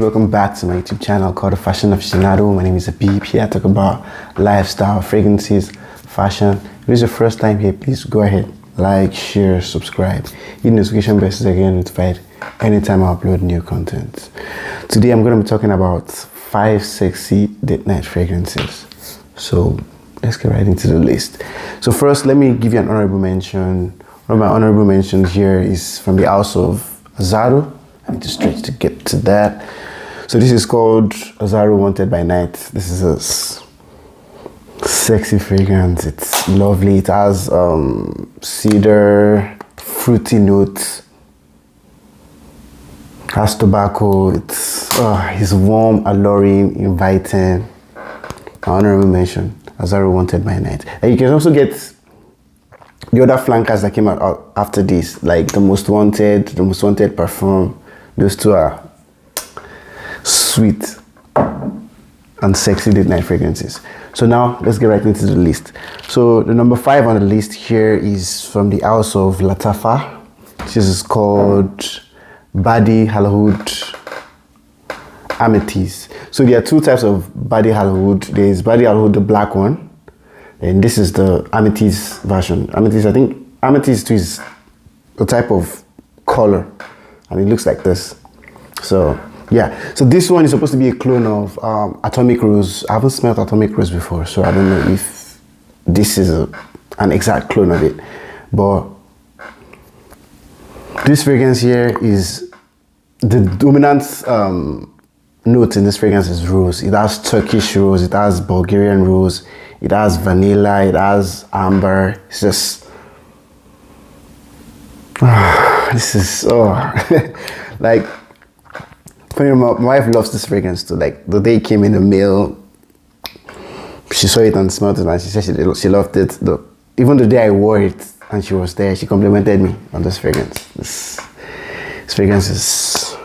welcome back to my YouTube channel called The Fashion Aficionado. My name is Abib. Here I talk about lifestyle, fragrances, fashion. If this is your first time here, please go ahead, like, share, subscribe. Hit the notification bell so that you get notified anytime I upload new content. Today I'm going to be talking about 5 sexy date night fragrances. So let's get right into the list. So first, let me give you an honorable mention. One of my honorable mentions here is from the house of Azzaro. I need to stretch to get to that. So this is called Azzaro Wanted by Night. This is a sexy fragrance. It's lovely. It has cedar, fruity notes. Has tobacco. It's warm, alluring, inviting. Honorable mention, Azzaro Wanted by Night. And you can also get the other flankers that came out after this, like the Most Wanted Parfum. Those two are sweet and sexy date night fragrances. So now let's get right into the list. So the number 5 on the list here is from the house of Lattafa. This is called Badi Al-Oud Amethyst. So there are two types of Badi Al-Oud. There is Badi Al-Oud, the black one, and this is the Amethyst version. Amethyst, I think Amethyst is a type of color, and it looks like this. So yeah, so this one is supposed to be a clone of Atomic Rose. I haven't smelled Atomic Rose before, so I don't know if this is an exact clone of it, but this fragrance here is the dominant note in this fragrance is rose. It has Turkish rose, it has Bulgarian rose, it has vanilla, it has amber. It's just this is like, funny, my wife loves this fragrance too. Like the day it came in the mail, she saw it and smelled it and she said she loved it. Even the day I wore it and she was there, she complimented me on this fragrance. This fragrance is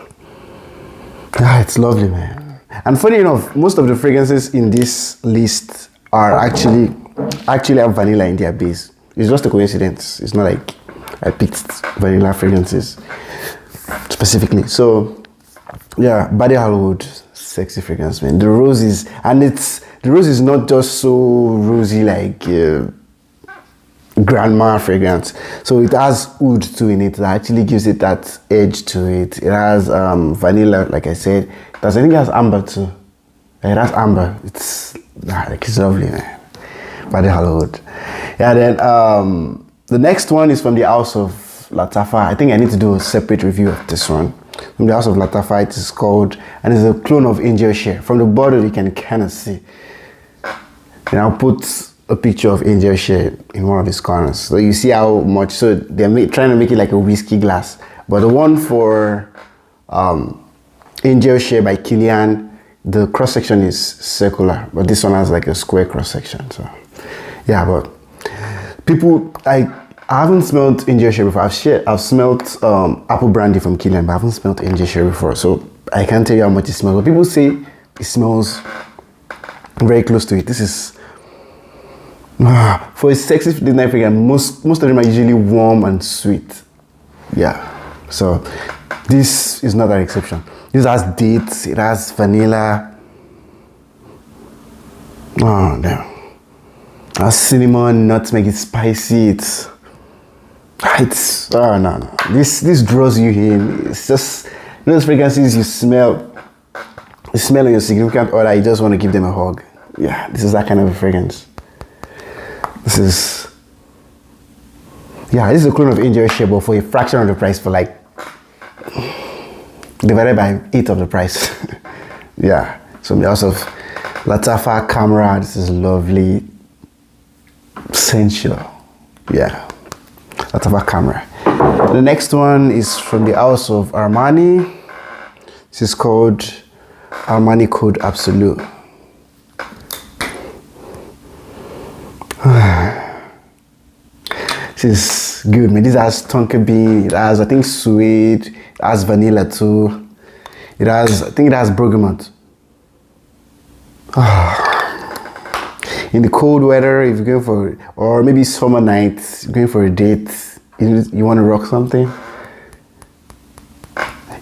it's lovely, man. And funny enough, most of the fragrances in this list are actually have vanilla in their base. It's just a coincidence. It's not like I picked vanilla fragrances specifically. So yeah, Badi Al-Oud, sexy fragrance, man. The rose is not just so rosy like grandma fragrance. So it has oud too in it. That actually gives it that edge to it. It has vanilla, like I said. I think it has amber too. It has amber. It's lovely, man. Badi Al-Oud. Yeah, then the next one is from the house of Lattafa. I think I need to do a separate review of this one. From the house of Lattafa, it is called, and it's a clone of Angel Share. From the bottle, you can kind of see. And I'll put a picture of Angel Share in one of his corners. So you see how much, so they're trying to make it like a whiskey glass. But the one for Angel Share by Kilian, the cross-section is circular, but this one has like a square cross-section. So yeah, but people, I haven't smelled Angel Share before. I've smelled apple brandy from Kilian, but I haven't smelled Angel Share before, so I can't tell you how much it smells. But people say it smells very close to it. This is for a sexy date night fragrance. Most of them are usually warm and sweet. Yeah, so this is not an exception. This has dates. It has vanilla. Oh damn. It has cinnamon, nutmeg. It's spicy. It's no. This draws you in. It's just, those fragrances you smell on your significant other, you just want to give them a hug. Yeah, this is that kind of a fragrance. This is a clone of Angel Share, but for a fraction of the price, for like divided by 8 of the price. Yeah, so the house of Lattafa Camera. This is lovely, sensual. Yeah, Lattafa Camera. The next one is from the house of Armani. This is called Armani Code Absolute. This is good, man. This has tonka bean. It has, I think, sweet. It has vanilla too. I think it has bergamot. In the cold weather, if you're going for, or maybe summer nights, you're going for a date, you want to rock something.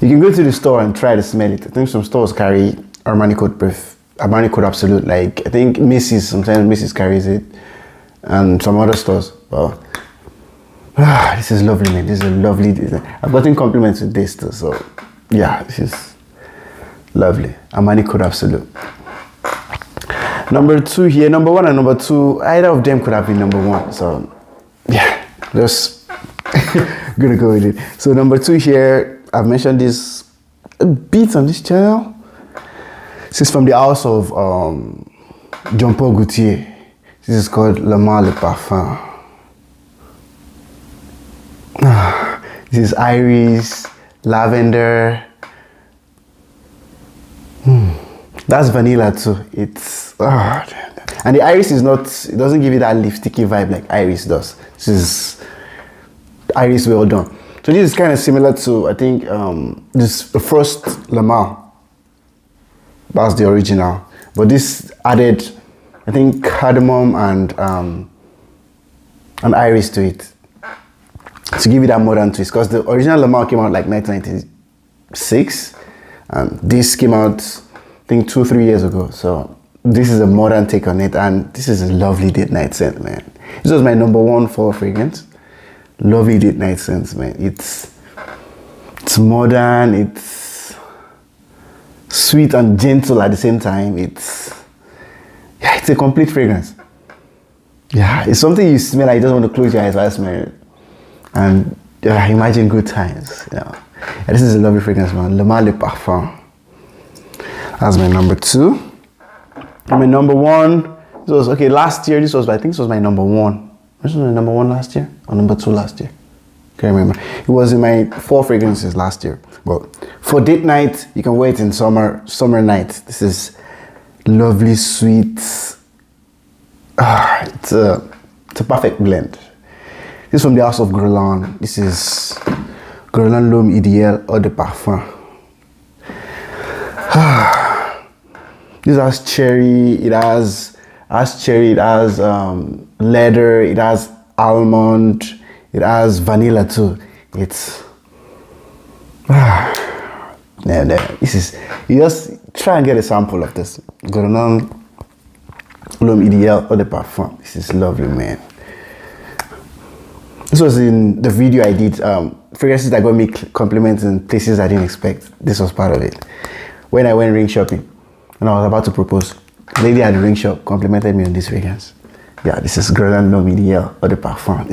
You can go to the store and try to smell it. I think some stores carry Armani Code Absolute. Like I think sometimes Macy's carries it, and some other stores. Well, this is lovely, man. This is a lovely design. I've gotten compliments with this too, so yeah, this is lovely. Armani Code Absolute. Number 2 here, number 1 and number 2, either of them could have been number 1. So yeah, just gonna go with it. So number 2 here, I've mentioned this a bit on this channel. This is from the house of Jean Paul Gaultier. This is called Le Male Le Parfum. This is iris, lavender. That's vanilla too. It's and the iris is not. It doesn't give you that lipsticky vibe like iris does. This is iris well done. So this is kind of similar to, I think, the first Le Male. That's the original, but this added, I think, cardamom and iris to it to give it that modern twist. Because the original Le Male came out like 1996, and this came out, I think, 2-3 years ago. So this is a modern take on it, and this is a lovely date night scent, man. This was my number 1 fall fragrance. Lovely date night scent, man. It's modern. It's sweet and gentle at the same time. It's a complete fragrance. Yeah, it's something you smell like you just want to close your eyes while smelling it. And imagine good times. Yeah, this is a lovely fragrance, man. Le Male Le Parfum. That's my number 2. And my number 1, this was, okay, last year, I think this was my number 1. This was my number 1 last year, or number 2 last year? Can't remember. It was in my 4 fragrances last year. But for date night, you can wear it in summer night. This is lovely, sweet. It's a perfect blend. This is from the house of Guerlain. This is Guerlain L'Homme Idéal Eau de Parfum. This has cherry, it has leather, it has almond, it has vanilla too. It's this is, you just try and get a sample of this. Guerlain L'Homme Idéal Eau de Parfum. This is lovely, man. This was in the video I did, fragrances that got me compliments in places I didn't expect. This was part of it. When I went ring shopping and I was about to propose, the lady at the ring shop complimented me on this fragrance. Yeah, this is Guerlain L'Homme Idéal Eau de Parfum.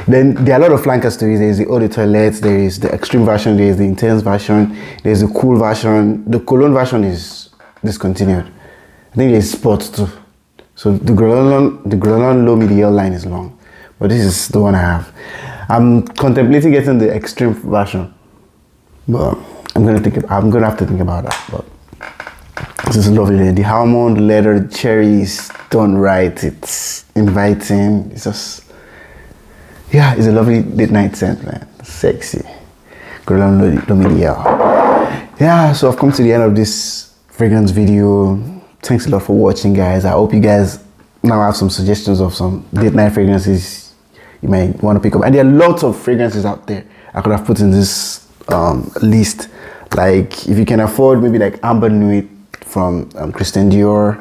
Then there are a lot of flankers to it. There's the Eau de Toilette, there is the extreme version, there is the intense version, there's the cool version. The cologne version is discontinued. I think there's spots too. So the Guerlain L'Homme Idéal line is long, but this is the one I have. I'm contemplating getting the extreme version, but I'm gonna have to think about that. But this is lovely. The almond, the leather, the cherry is done right. It's inviting. It's just, yeah, it's a lovely date night scent, man. Sexy. Guerlain L'Homme Idéal. Yeah, so I've come to the end of this fragrance video. Thanks a lot for watching, guys. I hope you guys now have some suggestions of some date night fragrances you might want to pick up. And there are lots of fragrances out there I could have put in this list. Like, if you can afford maybe like Amber Nuit from Christian Dior,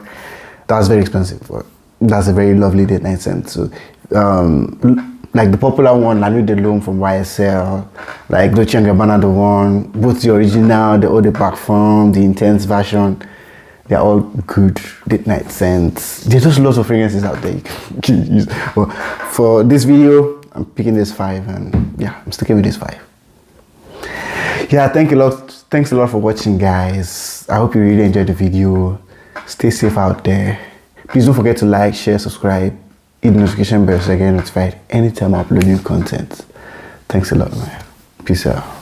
that's very expensive, but that's a very lovely date night scent. So like the popular one, La Nuit de L'Homme from YSL, like Dolce & Gabbana, the one, both the original, the Eau de Parfum, the intense version, they're all good date night scents. There's just lots of fragrances out there you can use. But for this video, I'm picking this 5, and yeah, I'm sticking with this 5. Yeah, thanks a lot for watching, guys. I hope you really enjoyed the video. Stay safe out there. Please don't forget to like, share, subscribe, hit the notification bell so you get notified anytime I upload new content. Thanks a lot, man. Peace out.